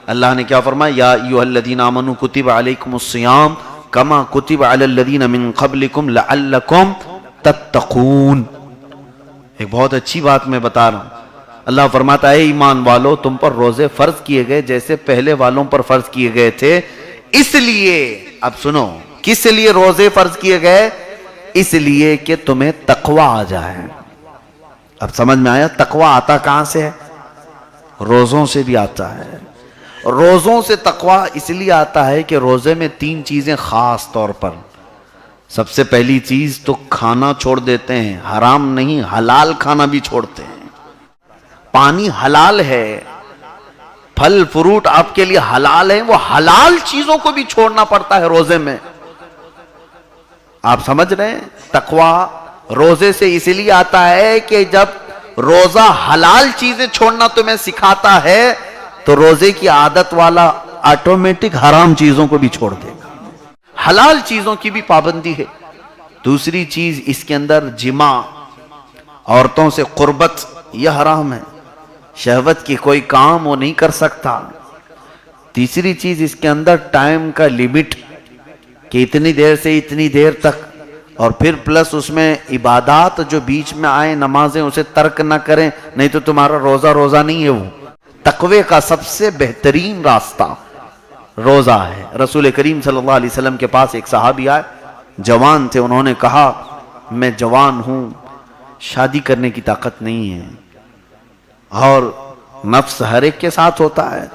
اللہ نے کیا فرمایا؟ یا ایھا الذین آمنوا کتب علیکم الصیام کما کتب علی الذین من قبلکم لعلکم تتقون۔ ایک بہت اچھی بات میں بتا رہا ہوں۔ اللہ فرماتا ہے ایمان والو تم پر روزے فرض کیے گئے جیسے پہلے والوں پر فرض کیے گئے تھے، اس لیے، اب سنو، کس لیے روزے فرض کیے گئے؟ اس لیے کہ تمہیں تقوی آ جائے۔ اب سمجھ میں آیا تقوی آتا کہاں سے ہے؟ روزوں سے بھی آتا ہے۔ روزوں سے تقوی اس لیے آتا ہے کہ روزے میں 3 چیزیں خاص طور پر، سب سے پہلی چیز تو کھانا چھوڑ دیتے ہیں، حرام نہیں حلال کھانا بھی چھوڑتے ہیں۔ پانی حلال ہے، پھل فروٹ آپ کے لیے حلال ہے، وہ حلال چیزوں کو بھی چھوڑنا پڑتا ہے روزے میں۔ آپ سمجھ رہے ہیں؟ تقوی روزے سے اس لیے آتا ہے کہ جب روزہ حلال چیزیں چھوڑنا تمہیں سکھاتا ہے تو روزے کی عادت والا آٹومیٹک حرام چیزوں کو بھی چھوڑ دے گا۔ حلال چیزوں کی بھی پابندی ہے۔ دوسری چیز اس کے اندر جماع، عورتوں سے قربت، یہ حرام ہے، شہوت کی کوئی کام وہ نہیں کر سکتا۔ تیسری چیز اس کے اندر ٹائم کا لیمٹ کہ اتنی دیر سے اتنی دیر تک، اور پھر پلس اس میں عبادات جو بیچ میں آئے، نمازیں، اسے ترک نہ کریں، نہیں تو تمہارا روزہ نہیں ہے۔ وہ تقوی کا سب سے بہترین راستہ روزہ ہے۔ رسول کریم صلی اللہ علیہ وسلم کے پاس ایک صحابی آئے، جوان تھے، انہوں نے کہا میں جوان ہوں، شادی کرنے کی طاقت نہیں ہے، اور نفس ہر ایک کے ساتھ ہوتا ہے،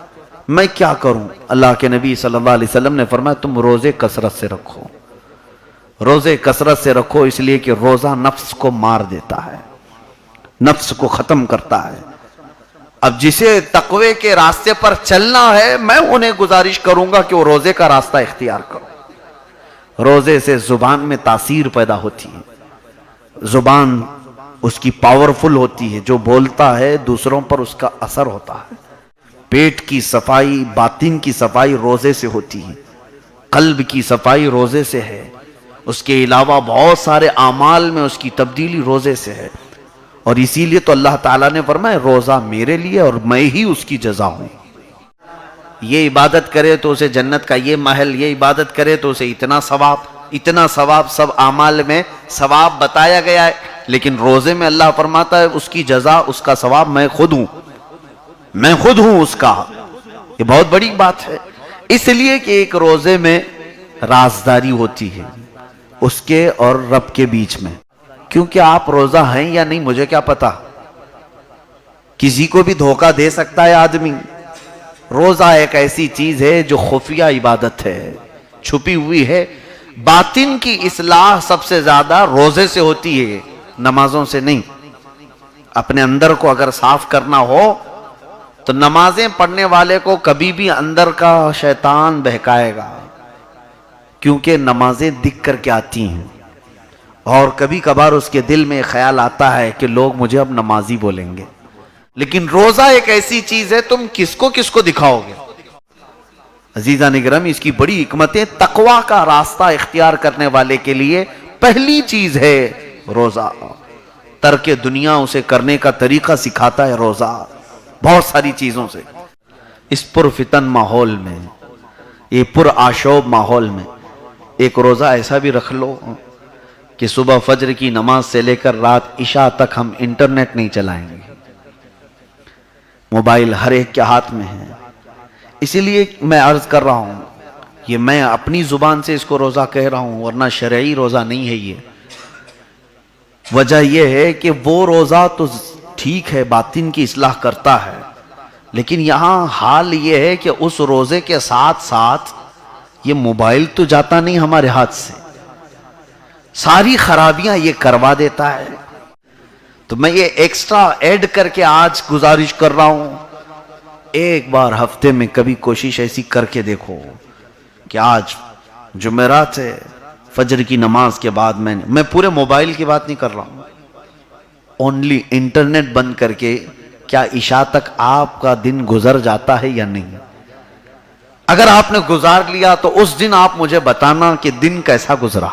میں کیا کروں؟ اللہ کے نبی صلی اللہ علیہ وسلم نے فرمایا تم روزے کثرت سے رکھو، روزے کثرت سے رکھو، اس لیے کہ روزہ نفس کو مار دیتا ہے، نفس کو ختم کرتا ہے۔ اب جسے تقوی کے راستے پر چلنا ہے، میں انہیں گزارش کروں گا کہ وہ روزے کا راستہ اختیار کرو۔ روزے سے زبان میں تاثیر پیدا ہوتی ہے، زبان اس کی پاورفل ہوتی ہے، جو بولتا ہے دوسروں پر اس کا اثر ہوتا ہے۔ پیٹ کی صفائی، باطن کی صفائی روزے سے ہوتی ہے، قلب کی صفائی روزے سے ہے، اس کے علاوہ بہت سارے اعمال میں اس کی تبدیلی روزے سے ہے۔ اور اسی لیے تو اللہ تعالیٰ نے فرمایا روزہ میرے لیے اور میں ہی اس کی جزا ہوں۔ یہ عبادت کرے تو اسے جنت کا یہ محل، یہ عبادت کرے تو اسے اتنا ثواب، سب اعمال میں ثواب بتایا گیا ہے، لیکن روزے میں اللہ فرماتا ہے اس کی جزا، اس کا ثواب میں خود ہوں اس کا۔ یہ بہت بڑی بات ہے، اس لیے کہ ایک روزے میں رازداری ہوتی ہے اس کے اور رب کے بیچ میں، کیونکہ آپ روزہ ہیں یا نہیں مجھے کیا پتا، کسی کو بھی دھوکہ دے سکتا ہے آدمی۔ روزہ ایک ایسی چیز ہے جو خفیہ عبادت ہے، چھپی ہوئی ہے۔ باطن کی اصلاح سب سے زیادہ روزے سے ہوتی ہے، نمازوں سے نہیں۔ اپنے اندر کو اگر صاف کرنا ہو تو نمازیں پڑھنے والے کو کبھی بھی اندر کا شیطان بہکائے گا، کیونکہ نمازیں دکھ کر کے آتی ہیں، اور کبھی کبھار اس کے دل میں خیال آتا ہے کہ لوگ مجھے اب نمازی بولیں گے۔ لیکن روزہ ایک ایسی چیز ہے تم کس کو دکھاؤ گے؟ عزیزان گرامی، اس کی بڑی حکمتیں تقوی کا راستہ اختیار کرنے والے کے لیے پہلی چیز ہے روزہ۔ ترک دنیا اسے کرنے کا طریقہ سکھاتا ہے روزہ، بہت ساری چیزوں سے۔ اس پرفتن ماحول میں، یہ پر آشوب ماحول میں ایک روزہ ایسا بھی رکھ لو کہ صبح فجر کی نماز سے لے کر رات عشاء تک ہم انٹرنیٹ نہیں چلائیں گے۔ موبائل ہر ایک کے ہاتھ میں ہے، اسی لیے میں عرض کر رہا ہوں، یہ میں اپنی زبان سے اس کو روزہ کہہ رہا ہوں، ورنہ شرعی روزہ نہیں ہے یہ۔ وجہ یہ ہے کہ وہ روزہ تو ٹھیک ہے، باطن کی اصلاح کرتا ہے، لیکن یہاں حال یہ ہے کہ اس روزے کے ساتھ ساتھ یہ موبائل تو جاتا نہیں ہمارے ہاتھ سے، ساری خرابیاں یہ کروا دیتا ہے۔ تو میں یہ ایکسٹرا ایڈ کر کے آج گزارش کر رہا ہوں، ایک بار ہفتے میں کبھی کوشش ایسی کر کے دیکھو کہ آج جمعرات ہے، فجر کی نماز کے بعد میں پورے موبائل کی بات نہیں کر رہا ہوں، اونلی انٹرنیٹ بند کر کے کیا عشاء تک آپ کا دن گزر جاتا ہے یا نہیں؟ اگر آپ نے گزار لیا تو اس دن آپ مجھے بتانا کہ دن کیسا گزرا۔